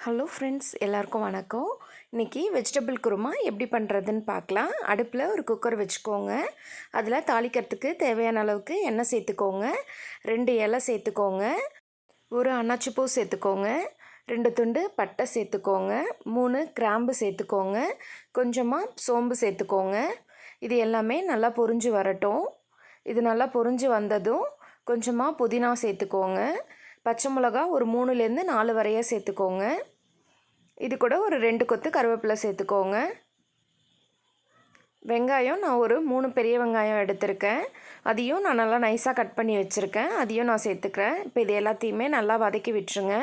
Hello friends, எல்லாருக்கும் வணக்கம். இன்றைக்கி வெஜிடபிள் குருமா எப்படி பண்ணுறதுன்னு பார்க்கலாம். அடுப்பில் ஒரு குக்கர் வச்சுக்கோங்க. அதில் தாளிக்கிறதுக்கு தேவையான அளவுக்கு எண்ணெய் சேர்த்துக்கோங்க. 2 இலை சேர்த்துக்கோங்க. ஒரு அன்னாச்சிப்பூ சேர்த்துக்கோங்க. 2 துண்டு பட்டை சேர்த்துக்கோங்க. 3 கிராம்பு சேர்த்துக்கோங்க. கொஞ்சமாக சோம்பு சேர்த்துக்கோங்க. இது எல்லாமே நல்லா பொரிஞ்சு வரட்டும். இது நல்லா பொரிஞ்சு வந்ததும் கொஞ்சமாக புதினா சேர்த்துக்கோங்க. பச்சை மிளகா ஒரு 3லேருந்து 4 வரைய சேர்த்துக்கோங்க. இது கூட ஒரு 2 கொத்து கருவேப்பிலை சேர்த்துக்கோங்க. வெங்காயம் நான் ஒரு 3 பெரிய வெங்காயம் எடுத்திருக்கேன். அதையும் நான் நல்லா நைஸாக கட் பண்ணி வச்சுருக்கேன். அதையும் நான் சேர்த்துக்கிறேன். இப்போ இது எல்லாத்தையுமே நல்லா வதக்கி விட்டுருங்க.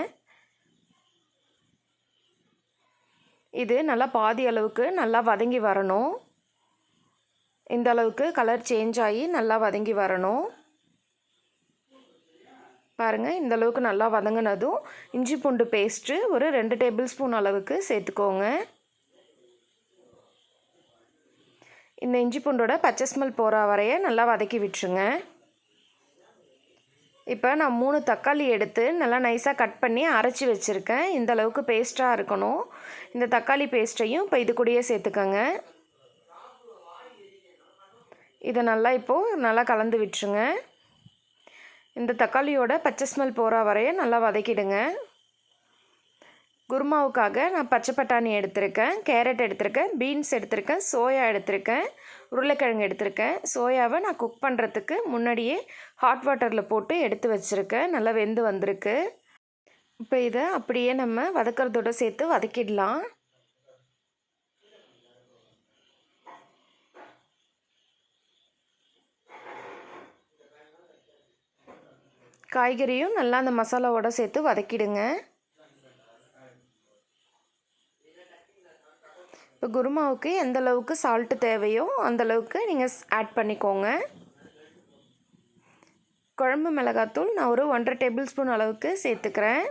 இது நல்லா பாதி அளவுக்கு நல்லா வதங்கி வரணும். இந்த அளவுக்கு கலர் சேஞ்ச் ஆகி நல்லா வதங்கி வரணும். பாருங்கள், இந்த அளவுக்கு நல்லா வதங்கினதும் இஞ்சி பூண்டு பேஸ்ட்டு ஒரு 2 டேபிள் ஸ்பூன் அளவுக்கு சேர்த்துக்கோங்க. இந்த இஞ்சி பூண்டோட பச்சை ஸ்மெல் போகிற வரைய நல்லா வதக்கி விட்டுருங்க. இப்போ நான் 3 தக்காளி எடுத்து நல்லா நைஸாக கட் பண்ணி அரைச்சி வச்சுருக்கேன். இந்த அளவுக்கு பேஸ்ட்டாக இருக்கணும். இந்த தக்காளி பேஸ்ட்டையும் இப்போ இது கூடயே சேர்த்துக்கோங்க. இதை நல்லா கலந்து விட்டுருங்க. இந்த தக்காளியோட பச்சை ஸ்மெல் போகிற வரைய நல்லா வதக்கிடுங்க. குருமாவுக்காக நான் பச்சை பட்டாணி எடுத்திருக்கேன், கேரட் எடுத்திருக்கேன், பீன்ஸ் எடுத்திருக்கேன், சோயா எடுத்திருக்கேன், உருளைக்கிழங்கு எடுத்திருக்கேன். சோயாவை நான் குக் பண்ணுறதுக்கு முன்னாடியே ஹாட் வாட்டரில் போட்டு எடுத்து வச்சுருக்கேன். நல்லா வெந்து வந்திருக்கு. இப்போ இதை அப்படியே நம்ம வதக்கிறதோடு சேர்த்து வதக்கிடலாம். காய்கறியும் நல்லா அந்த மசாலாவோட சேர்த்து வதக்கிடுங்க. இப்போ குருமாவுக்கு எந்த அளவுக்கு சால்ட்டு தேவையோ அந்தளவுக்கு நீங்கள் ஆட் பண்ணிக்கோங்க. குழம்பு மிளகாத்தூள் நான் ஒரு 1.5 டேபிள் ஸ்பூன் அளவுக்கு சேர்த்துக்கிறேன்.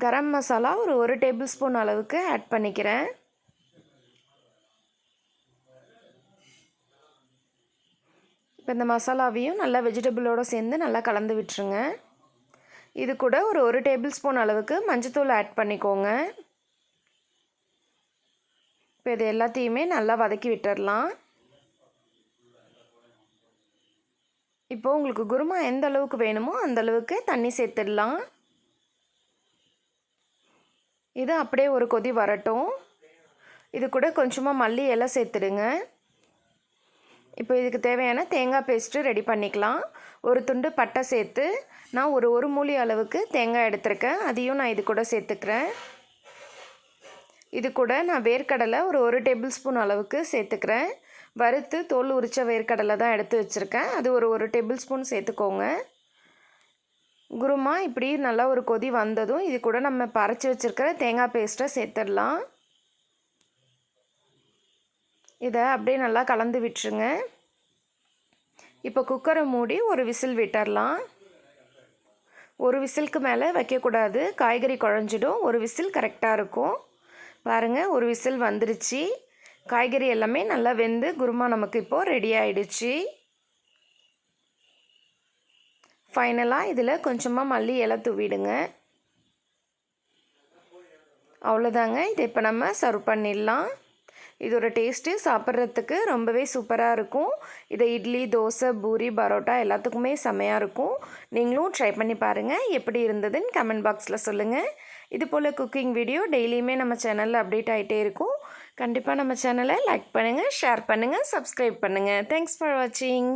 கரம் மசாலா ஒரு 1 டேபிள் ஸ்பூன் அளவுக்கு ஆட் பண்ணிக்கிறேன். இப்போ இந்த மசாலாவையும் நல்லா வெஜிடபிளோடு சேர்ந்து நல்லா கலந்து விட்டுருங்க. இது கூட ஒரு 1 டேபிள் ஸ்பூன் அளவுக்கு மஞ்சத்தூள் ஆட் பண்ணிக்கோங்க. இப்போ இது எல்லாத்தையுமே நல்லா வதக்கி விட்டுடலாம். இப்போது உங்களுக்கு குருமா எந்த அளவுக்கு வேணுமோ அந்தளவுக்கு தண்ணி சேர்த்துடலாம். இது அப்படியே ஒரு கொதி வரட்டும். இது கூட கொஞ்சமாக மல்லி இலை சேர்த்துடுங்க. இப்போ இதுக்கு தேவையான தேங்காய் பேஸ்ட்டு ரெடி பண்ணிக்கலாம். ஒரு துண்டு பட்டை சேர்த்து நான் ஒரு மூலி அளவுக்கு தேங்காய் எடுத்திருக்கேன். அதையும் நான் இது கூட சேர்த்துக்கிறேன். இது கூட நான் வேர்க்கடலை ஒரு டேபிள் ஸ்பூன் அளவுக்கு சேர்த்துக்கிறேன். வறுத்து தோல் உரித்த வேர்க்கடலை தான் எடுத்து வச்சுருக்கேன். அது ஒரு டேபிள் ஸ்பூன் சேர்த்துக்கோங்க. குருமா இப்படி நல்லா ஒரு கொதி வந்ததும் இது கூட நம்ம அரைச்சி வச்சுருக்கிற தேங்காய் பேஸ்ட்டை சேர்த்துடலாம். இதை அப்படியே நல்லா கலந்து விட்டுருங்க. இப்போ குக்கரை மூடி ஒரு விசில் விட்டுடலாம். ஒரு விசிலுக்கு மேலே வைக்கக்கூடாது, காய்கறி குழஞ்சிடும். ஒரு விசில் கரெக்டாக இருக்கும். பாருங்கள், ஒரு விசில் வந்துருச்சு. காய்கறி எல்லாமே நல்லா வெந்து குருமா நமக்கு இப்போது ரெடி ஆகிடுச்சு. ஃபைனலாக இதில் கொஞ்சமாக மல்லி இலை தூவிடுங்க. அவ்வளோதாங்க. இதை இப்போ நம்ம சர்வ் பண்ணிடலாம். இதோட டேஸ்ட்டு சாப்பிட்றதுக்கு ரொம்பவே சூப்பராக இருக்கும். இதை இட்லி, தோசை, பூரி, பரோட்டா எல்லாத்துக்குமே செம்மையாக இருக்கும். நீங்களும் ட்ரை பண்ணி பாருங்கள். எப்படி இருந்ததுன்னு கமெண்ட் பாக்ஸில் சொல்லுங்கள். இது போல் குக்கிங் வீடியோ டெய்லியுமே நம்ம சேனலில் அப்டேட் ஆகிட்டே இருக்கும். கண்டிப்பாக நம்ம சேனலை லைக் பண்ணுங்கள், ஷேர் பண்ணுங்கள், சப்ஸ்கிரைப் பண்ணுங்கள். தேங்க்ஸ் ஃபார் வாட்சிங்.